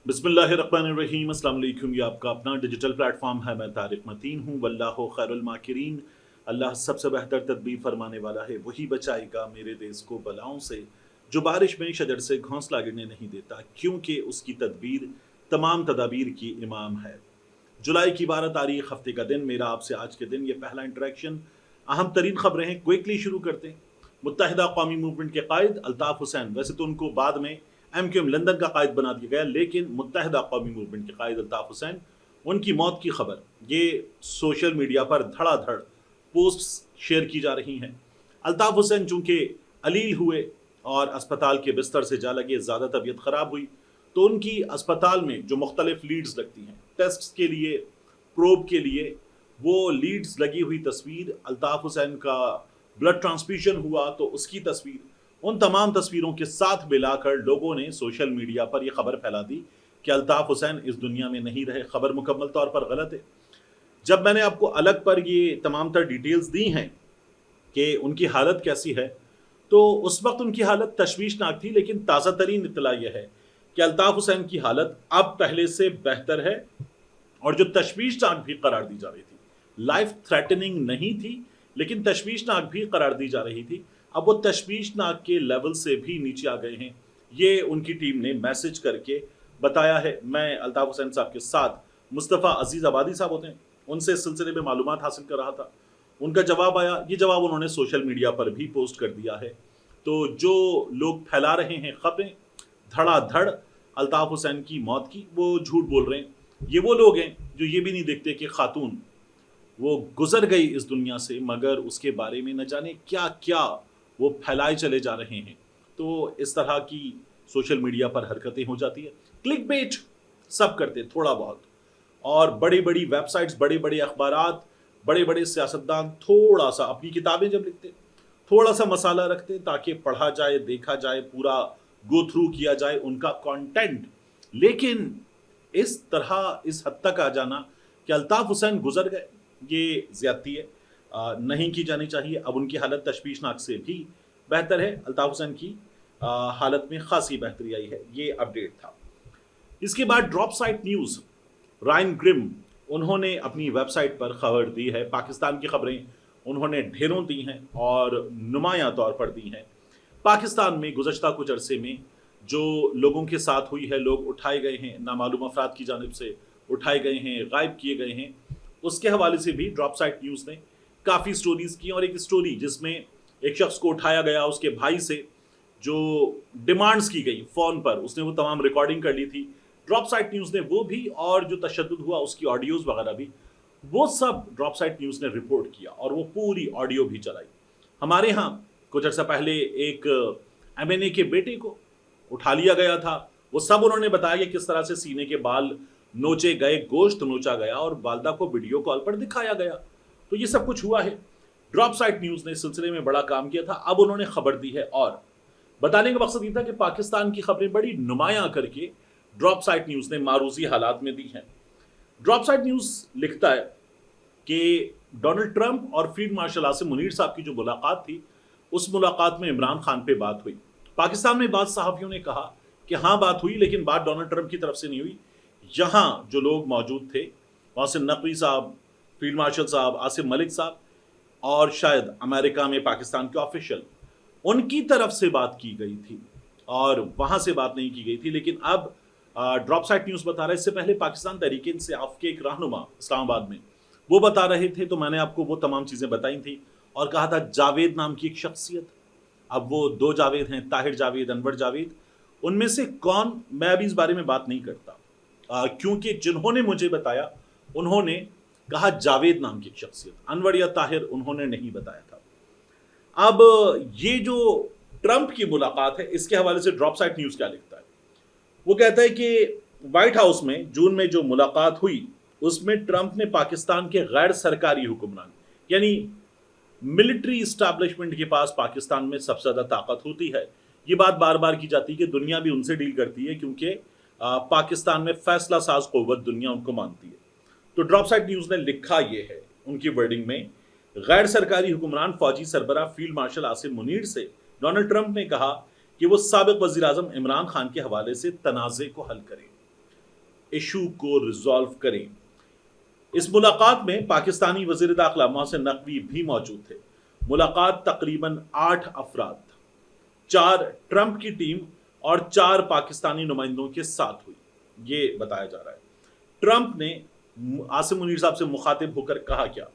बिस्मिल्लाहिर्रहमानिर्रहीम। अस्सलाम वालेकुम। ये आपका अपना डिजिटल प्लेटफॉर्म है। मैं तारिक मतीन हूँ। वल्लाहु खैरुल माकिरीन। अल्लाह सबसे बेहतर तदबीर फरमाने वाला है। वही बचाएगा मेरे देश को बलाओं से, जो बारिश में शजर से घोंसला गिरने नहीं देता, क्योंकि उसकी तदबीर तमाम तदाबीर की इमाम है। जुलाई की 12 तारीख, हफ्ते का दिन, मेरा आपसे आज के दिन ये पहला इंटरेक्शन। अहम तरीन खबरें हैं, क्विकली शुरू करते हैं। मुत्तहिदा कौमी मूवमेंट के कायद अल्ताफ हुसैन, वैसे तो उनको बाद में MQM लंदन का कायद बना दिया गया, लेकिन मुत्तहिदा कौमी मूवमेंट के कायद अल्ताफ हुसैन, उनकी मौत की खबर ये सोशल मीडिया पर धड़ाधड़ पोस्ट्स शेयर की जा रही हैं। अल्ताफ हुसैन चूंकि अलील हुए और अस्पताल के बिस्तर से जा लगे, ज़्यादा तबीयत ख़राब हुई, तो उनकी अस्पताल में जो मुख्तलिफ लीड्स लगती हैं टेस्ट के लिए, प्रोब के लिए, वो लीड्स लगी हुई तस्वीर, अल्ताफ हुसैन का ब्लड ट्रांसफ्यूजन हुआ तो उसकी तस्वीर, उन तमाम तस्वीरों के साथ मिलाकर लोगों ने सोशल मीडिया पर यह खबर फैला दी कि अल्ताफ हुसैन इस दुनिया में नहीं रहे। खबर मुकम्मल तौर पर गलत है। जब मैंने आपको अलग पर ये तमाम तर डिटेल्स दी हैं कि उनकी हालत कैसी है, तो उस वक्त उनकी हालत तशवीशनाक थी, लेकिन ताज़ा तरीन इत्तला यह है कि अल्ताफ हुसैन की हालत अब पहले से बेहतर है, और जो तशवीशनाक भी करार दी जा रही थी, लाइफ थ्रेटनिंग नहीं थी लेकिन तशवीशनाक भी करार दी जा रही थी, अब वो तशवीशनाक के लेवल से भी नीचे आ गए हैं। ये उनकी टीम ने मैसेज करके बताया है। मैं अल्ताफ हुसैन साहब के साथ मुस्तफ़ा अजीज़ आबादी साहब होते हैं, उनसे इस सिलसिले में मालूमात हासिल कर रहा था। उनका जवाब आया, ये जवाब उन्होंने सोशल मीडिया पर भी पोस्ट कर दिया है। तो जो लोग फैला रहे हैं खबरें धड़ाधड़ अल्ताफ हुसैन की मौत की, वो झूठ बोल रहे हैं। ये वो लोग हैं जो ये भी नहीं देखते कि खातून वो गुजर गई इस दुनिया से, मगर उसके बारे में न जाने क्या क्या वो फैलाए चले जा रहे हैं। तो इस तरह की सोशल मीडिया पर हरकतें हो जाती है। क्लिक बेट सब करते थोड़ा बहुत, और बड़ी बड़ी वेबसाइट्स, बड़े बड़े अखबारात, बड़े बड़े सियासतदान थोड़ा सा अपनी किताबें जब लिखते, थोड़ा सा मसाला रखते ताकि पढ़ा जाए, देखा जाए, पूरा गो थ्रू किया जाए उनका कंटेंट। लेकिन इस तरह इस हद तक आ जाना कि अल्ताफ हुसैन गुजर गए, ये ज्यादती है, नहीं की जानी चाहिए। अब उनकी हालत तशवीशनाक से भी बेहतर है। अल्ताफ हुसैन की हालत में खासी बेहतरी आई है। ये अपडेट था। इसके बाद Drop Site News, Ryan Grim, उन्होंने अपनी वेबसाइट पर खबर दी है। पाकिस्तान की खबरें उन्होंने ढेरों दी हैं और नुमायां तौर पर दी हैं। पाकिस्तान में गुज़श्ता कुछ अरसे में जो लोगों के साथ हुई है, लोग उठाए गए हैं, नामालूम अफराद की जानिब से उठाए गए हैं, गायब किए गए हैं, उसके हवाले से भी ड्रॉप साइट न्यूज़ ने काफ़ी स्टोरीज की। और एक स्टोरी जिसमें एक शख्स को उठाया गया, उसके भाई से जो डिमांड्स की गई फ़ोन पर, उसने वो तमाम रिकॉर्डिंग कर ली थी। ड्रॉप साइट न्यूज़ ने वो भी, और जो तशद्दुद हुआ उसकी ऑडियोज़ वगैरह भी, वो सब ड्रॉप साइट न्यूज़ ने रिपोर्ट किया और वो पूरी ऑडियो भी चलाई। हमारे यहाँ कुछ अर्सा पहले एक MNA के बेटे को उठा लिया गया था। वो सब उन्होंने बताया कि किस तरह से सीने के बाल नोचे गए, गोश्त नोचा गया और वालदा को वीडियो कॉल पर दिखाया गया। तो ये सब कुछ हुआ है। ड्रॉप साइट न्यूज़ ने इस सिलसिले में बड़ा काम किया था। अब उन्होंने खबर दी है, और बताने का मकसद ये था कि पाकिस्तान की खबरें बड़ी नुमायां करके ड्रॉप साइट न्यूज़ ने मारूजी हालात में दी हैं। ड्रॉप साइट न्यूज़ लिखता है कि डोनाल्ड ट्रंप और फील्ड मार्शल आसिम मुनीर साहब की जो मुलाकात थी, उस मुलाकात में इमरान खान पे बात हुई। पाकिस्तान में बाद सहाफ़ियों ने कहा कि हाँ बात हुई, लेकिन बात डोनाल्ड ट्रंप की तरफ से नहीं हुई। यहाँ जो लोग मौजूद थे, वासिम नकवी साहब, फील्ड मार्शल साहब, आसिम मलिक साहब, और शायद अमेरिका में पाकिस्तान के ऑफिशियल, उनकी तरफ से बात की गई थी और वहाँ से बात नहीं की गई थी। लेकिन अब ड्रॉप साइट न्यूज़ बता रहा है, इससे पहले पाकिस्तान तहरीक इंसाफ के एक रहनुमा इस्लामाबाद में वो बता रहे थे, तो मैंने आपको वो तमाम चीज़ें बताई थी और कहा था जावेद नाम की एक शख्सियत, अब वो दो जावेद हैं, ताहिर जावेद, अनवर जावेद, उनमें से कौन, मैं अभी इस बारे में बात नहीं करता, क्योंकि जिन्होंने मुझे बताया उन्होंने कहा जावेद नाम की एक शख्सियत, अनवर या ताहिर उन्होंने नहीं बताया था। अब ये जो ट्रंप की मुलाकात है, इसके हवाले से ड्रॉप साइट न्यूज़ क्या लिखता है, वो कहता है कि व्हाइट हाउस में जून में जो मुलाकात हुई, उसमें ट्रंप ने पाकिस्तान के गैर सरकारी हुक्मरान, यानी मिलिट्री इस्टेब्लिशमेंट के पास पाकिस्तान में सबसे ज़्यादा ताकत होती है। ये बात बार बार की जाती है कि दुनिया भी उनसे डील करती है, क्योंकि पाकिस्तान में फैसला साज क़ुव्वत दुनिया उनको मानती है। तो ड्रॉप साइट न्यूज़ ने लिखा ये है उनकी वर्डिंग में, गैर सरकारी हुक्मरान फौजी सरबराह फील्ड मार्शल आसिम मुनीर से डोनाल्ड ट्रंप ने कहा कि वो साबिक वज़ीर आज़म इमरान खान के हवाले से तनाज़े को हल करें। ایشو کو ریزالو کریں۔ اس ملاقات میں پاکستانی وزیر داخلہ محسن نقوی بھی موجود تھے۔ ملاقات تقریباً 8 افراد، 4 ٹرمپ کی ٹیم اور 4 پاکستانی نمائندوں کے ساتھ ہوئی، یہ بتایا جا رہا ہے۔ ٹرمپ نے عاصم منیر صاحب سے مخاطب ہو کر کہا کیا؟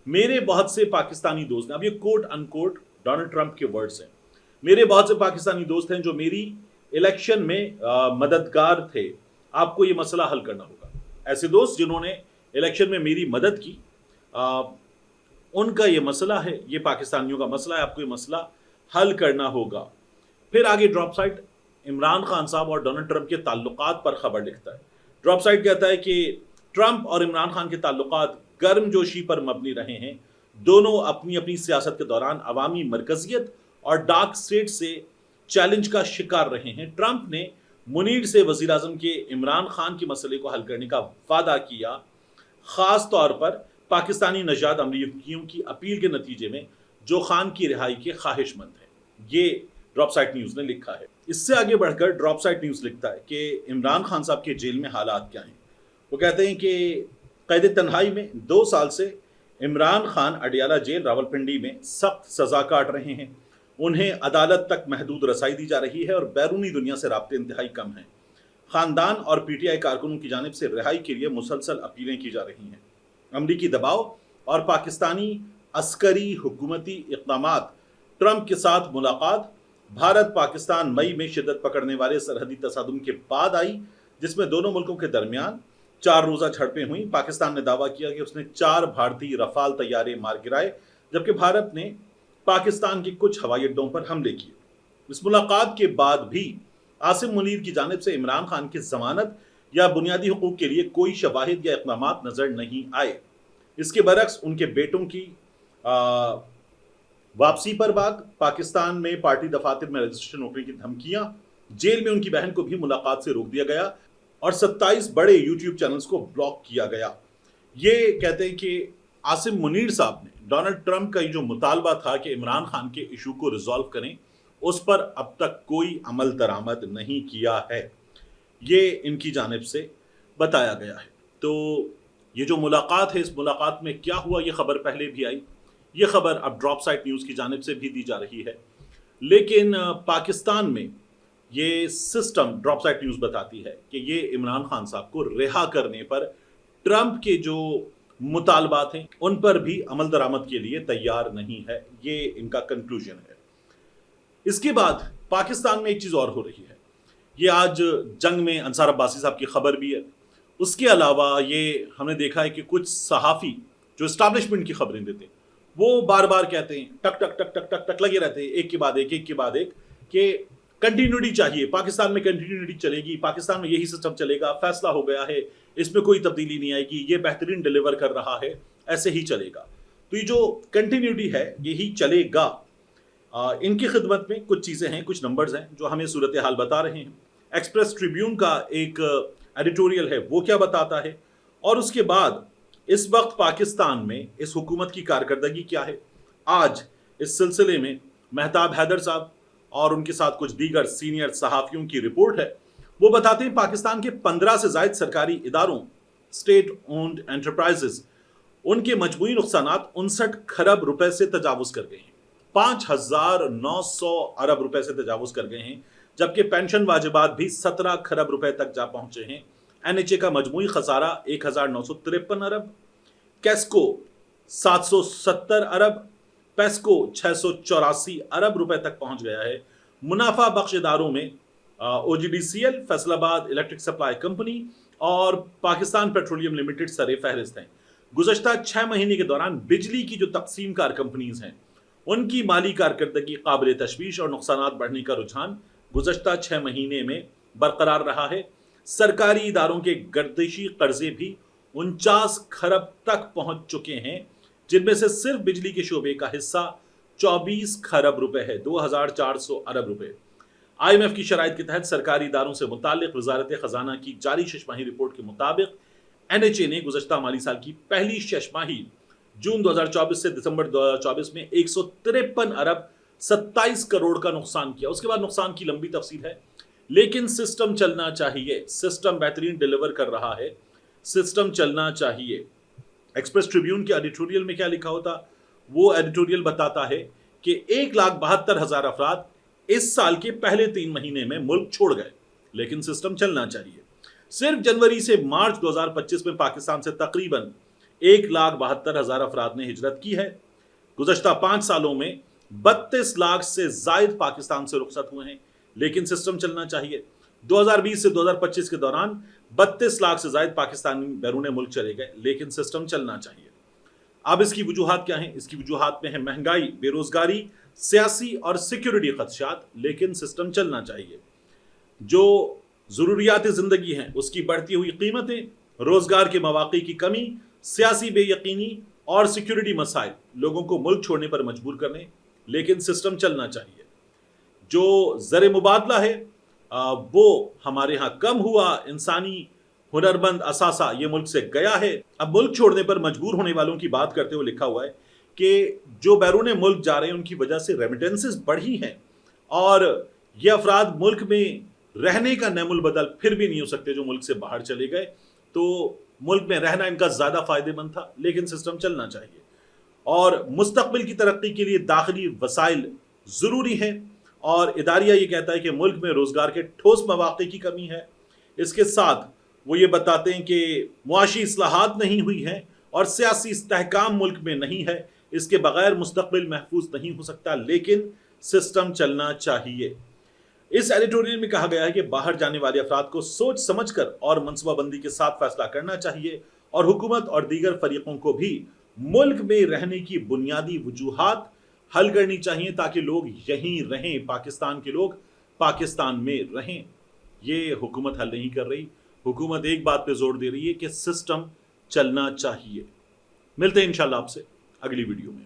میرے بہت سے پاکستانی دوست ہیں، اب یہ کوٹ ان کوٹ ڈونلڈ ٹرمپ کے ورڈز ہیں، میرے بہت سے پاکستانی دوست ہیں جو میری الیکشن میں مددگار تھے، آپ کو یہ مسئلہ حل کرنا ہوگا۔ ایسے دوست جنہوں نے الیکشن میں میری مدد کی، ان کا یہ مسئلہ ہے، یہ پاکستانیوں کا مسئلہ ہے، آپ کو یہ مسئلہ حل کرنا ہوگا۔ پھر آگے ڈراپ سائٹ عمران خان صاحب اور ڈونلڈ ٹرمپ کے تعلقات پر خبر لکھتا ہے۔ ڈراپ سائٹ کہتا ہے کہ ٹرمپ اور عمران خان کے تعلقات گرم جوشی پر مبنی رہے ہیں، دونوں اپنی اپنی سیاست کے دوران عوامی مرکزیت اور ڈارک اسٹیٹ سے چیلنج کا شکار رہے ہیں۔ ٹرمپ نے منیر سے وزیر اعظم کے عمران خان کے مسئلے کو حل کرنے کا وعدہ کیا، خاص طور پر پاکستانی نژاد امریکیوں کی اپیل کے نتیجے میں جو خان کی رہائی کے خواہش مند ہیں، یہ ڈراپ سائٹ نیوز نے لکھا ہے۔ اس سے آگے بڑھ کر ڈراپ سائٹ نیوز لکھتا ہے کہ عمران خان صاحب کے جیل میں حالات کیا ہیں۔ وہ کہتے ہیں کہ قید تنہائی میں 2 سال سے عمران خان اڈیالہ جیل راولپنڈی میں سخت سزا کاٹ رہے ہیں، انہیں عدالت تک محدود رسائی دی جا رہی ہے اور بیرونی دنیا سے رابطے انتہائی کم ہیں۔ خاندان اور پی ٹی آئی کارکنوں کی جانب سے رہائی کے لیے مسلسل اپیلیں کی جا رہی ہیں۔ امریکی دباؤ اور پاکستانی عسکری حکومتی اقدامات۔ ٹرمپ کے ساتھ ملاقات بھارت پاکستان مئی میں شدت پکڑنے والے سرحدی تصادم کے بعد آئی، جس میں دونوں ملکوں کے درمیان 4 روزہ جھڑپیں ہوئیں۔ پاکستان نے دعویٰ کیا کہ اس نے 4 بھارتی رفال طیارے مار گرائے، جبکہ بھارت نے پاکستان کے کچھ ہوائی اڈوں پر حملے کیے۔ اس ملاقات کے بعد بھی عاصم منیر کی جانب سے عمران خان کی ضمانت یا بنیادی حقوق کے لیے کوئی شواہد یا اقدامات نظر نہیں آئے۔ اس کے برعکس ان کے بیٹوں کی واپسی پر بات، پاکستان میں پارٹی دفاتر میں رجسٹریشن روکنے کی دھمکیاں، جیل میں ان کی بہن کو بھی ملاقات سے روک دیا گیا اور 27 بڑے یوٹیوب چینلز کو بلاک کیا گیا۔ یہ کہتے ہیں کہ عاصم منیر صاحب نے ڈونلڈ ٹرمپ کا یہ جو مطالبہ تھا کہ عمران خان کے ایشو کو ریزالو کریں، اس پر اب تک کوئی عمل درآمد نہیں کیا ہے، یہ ان کی جانب سے بتایا گیا ہے۔ تو یہ جو ملاقات ہے، اس ملاقات میں کیا ہوا، یہ خبر پہلے بھی آئی، یہ خبر اب ڈراپ سائٹ نیوز کی جانب سے بھی دی جا رہی ہے، لیکن پاکستان میں یہ سسٹم ڈراپ سائٹ نیوز بتاتی ہے کہ یہ عمران خان صاحب کو رہا کرنے پر ٹرمپ کے جو مطالبات ہیں ان پر بھی عمل درآمد کے لیے تیار نہیں ہے، یہ ان کا کنکلوژن ہے۔ اس کے بعد پاکستان میں ایک چیز اور ہو رہی ہے، یہ آج جنگ میں انصار عباسی صاحب کی خبر بھی ہے۔ اس کے علاوہ یہ ہم نے دیکھا ہے کہ کچھ صحافی جو اسٹیبلشمنٹ کی خبریں دیتے ہیں وہ بار بار کہتے ہیں، ٹک ٹک ٹک ٹک ٹک ٹک لگے رہتے ہیں، ایک کے بعد ایک کہ کنٹینیوٹی چاہیے، پاکستان میں کنٹینیوٹی چلے گی، پاکستان میں یہی سسٹم چلے گا، فیصلہ ہو گیا ہے، اس میں کوئی تبدیلی نہیں آئے گی، یہ بہترین ڈیلیور کر رہا ہے، ایسے ہی چلے گا۔ تو یہ جو کنٹینیوٹی ہے یہی چلے گا۔ ان کی خدمت میں کچھ چیزیں ہیں، کچھ نمبرز ہیں جو ہمیں صورتحال بتا رہے ہیں۔ ایکسپریس ٹریبیون کا ایک ایڈیٹوریل ہے، وہ کیا بتاتا ہے، اور اس کے بعد اس وقت پاکستان میں اس حکومت کی کارکردگی کیا ہے۔ آج اس سلسلے میں مہتاب حیدر صاحب اور ان کے ساتھ کچھ دیگر سینئر صحافیوں کی رپورٹ ہے، وہ بتاتے ہیں پاکستان کے 15 سے زائد سرکاری اداروں، اسٹیٹ اونڈ انٹرپرائزز، ان کے مجموعی نقصانات 59 کھرب روپے سے تجاوز کر گئے ہیں، 5,900 ارب روپے سے تجاوز کر گئے ہیں، جبکہ پینشن واجبات بھی 17 کھرب روپے تک جا پہنچے ہیں۔ این ایچ اے کا مجموعی خسارہ 1,953 ارب، کیسکو 770 ارب، پیسکو 684 ارب روپے تک پہنچ گیا ہے۔ منافع بخش اداروں میں O G D C L, Faisalabad electric supply company اور پاکستان پیٹرولیم لمیٹڈ سر فہرست ہیں۔ گزشتہ 6 مہینے کے دوران بجلی کی جو تقسیم کار کمپنیز ہیں ان کی مالی کارکردگی قابل تشویش اور نقصانات بڑھنے کا رجحان گزشتہ 6 مہینے میں برقرار رہا ہے۔ سرکاری اداروں کے گردشی قرضے بھی 49 کھرب تک پہنچ چکے ہیں، جن میں سے صرف بجلی کے شعبے کا حصہ 24 کھرب روپے ہے، 2,400 ارب روپے۔ آئی ایم ایف کی شرائط کے تحت سرکاری اداروں سے متعلق وزارت خزانہ کی جاری 6 ماہی رپورٹ کے مطابق این ایچ اے نے گزشتہ مالی سال کی پہلی 6 ماہی جون 2024 سے دسمبر 2024 میں 153 ارب 27 کروڑ کا نقصان کیا۔ اس کے بعد نقصان کی لمبی تفصیل ہے۔ लेकिन सिस्टम चलना चाहिए, सिस्टम बेहतरीन डिलीवर कर रहा है, सिस्टम चलना चाहिए। एक्सप्रेस ट्रिब्यून के एडिटोरियल में क्या लिखा होता, वो एडिटोरियल बताता है कि 1,72,000 अफराद इस साल के पहले 3 महीने में मुल्क छोड़ गए, लेकिन सिस्टम चलना चाहिए। सिर्फ जनवरी से मार्च 2025 में पाकिस्तान से तकरीबन 1,72,000 अफराद ने हिजरत की है। गुज़श्ता 5 सालों में 32 लाख से जायद पाकिस्तान से रुखसत हुए हैं, लेकिन सिस्टम चलना चाहिए। 2020 से 2025 के दौरान 32 लाख से जायद पाकिस्तानी बैरून मुल्क चले गए, लेकिन सिस्टम चलना चाहिए। अब इसकी वजूहात क्या हैं? इसकी वजूहात में है महंगाई, बेरोजगारी, सियासी और सिक्योरिटी खदशात, लेकिन सिस्टम चलना चाहिए। जो ज़रूरियात ज़िंदगी हैं उसकी बढ़ती हुई कीमतें, रोजगार के मौक़े की कमी, सियासी बेयकीनी और सिक्योरिटी मसाइल लोगों को मुल्क छोड़ने पर मजबूर करने, लेकिन सिस्टम चलना चाहिए। जो ज़र मुबादला है वो हमारे यहाँ कम हुआ, इंसानी हुनरमंद असासा ये मुल्क से गया है। अब मुल्क छोड़ने पर मजबूर होने वालों की बात करते हुए लिखा हुआ है कि जो बैरून मुल्क जा रहे हैं उनकी वजह से रेमिटेंसेस बढ़ी हैं और ये अफराद मुल्क में रहने का नेमुल बदल फिर भी नहीं हो सकते जो मुल्क से बाहर चले गए। तो मुल्क में रहना इनका ज़्यादा फ़ायदेमंद था, लेकिन सिस्टम चलना चाहिए। और मुस्तक़बिल की तरक्की के लिए दाखिली वसाइल ज़रूरी हैं और इदारिया ये कहता है कि मुल्क में रोज़गार के ठोस मौक़े की कमी है। इसके साथ वो ये बताते हैं कि मुआशी इस्लाहात नहीं हुई हैं और सियासी इस्तेहकाम मुल्क में नहीं है। इसके बगैर मुस्तक़बिल महफूज नहीं हो सकता, लेकिन सिस्टम चलना चाहिए। इस एडिटोरियल में कहा गया है कि बाहर जाने वाले अफराद को सोच समझकर और मनसूबाबंदी के साथ फैसला करना चाहिए और हुकूमत और दीगर फरीकों को भी मुल्क में रहने की बुनियादी वजूहात हल करनी चाहिए ताकि लोग यहीं रहें, पाकिस्तान के लोग पाकिस्तान में रहें। ये हुकूमत हल नहीं कर रही। हुकूमत एक बात पे जोर दे रही है कि सिस्टम चलना चाहिए। मिलते हैं इंशाल्लाह आपसे अगली वीडियो में।